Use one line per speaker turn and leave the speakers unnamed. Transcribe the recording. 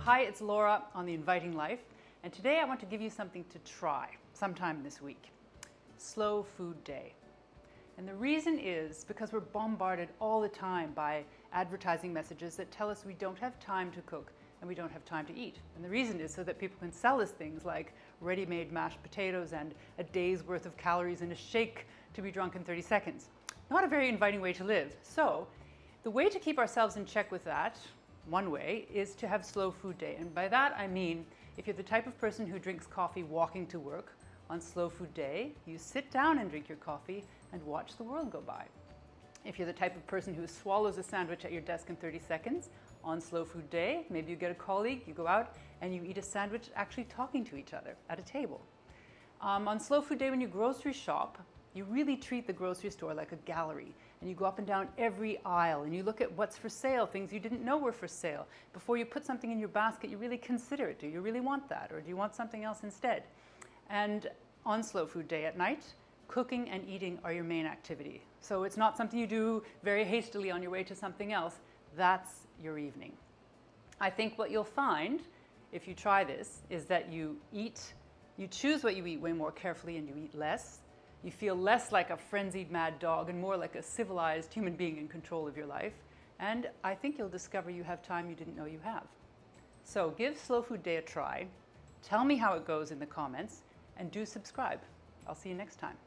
Hi, it's Laura on The Inviting Life, and today I want to give you something to try sometime this week. Slow food day. And the reason is because we're bombarded all the time by advertising messages that tell us we don't have time to cook and we don't have time to eat. And the reason is so that people can sell us things like ready-made mashed potatoes and a day's worth of calories in a shake to be drunk in 30 seconds. Not a very inviting way to live. So the way to keep ourselves in check with that, one way, is to have slow food day. And by that I mean, if you're the type of person who drinks coffee walking to work, on slow food day, you sit down and drink your coffee and watch the world go by. If you're the type of person who swallows a sandwich at your desk in 30 seconds, on slow food day, maybe you get a colleague, you go out and you eat a sandwich actually talking to each other at a table. On slow food day, when you grocery shop, you really treat the grocery store like a gallery, and you go up and down every aisle and you look at what's for sale, things you didn't know were for sale. Before you put something in your basket, you really consider it. Do you really want that, or do you want something else instead? And on slow food day at night, cooking and eating are your main activity. So it's not something you do very hastily on your way to something else. That's your evening. I think what you'll find if you try this is that you choose what you eat way more carefully and you eat less. You feel less like a frenzied mad dog and more like a civilized human being in control of your life. And I think you'll discover you have time you didn't know you have. So give Slow Food Day a try. Tell me how it goes in the comments and do subscribe. I'll see you next time.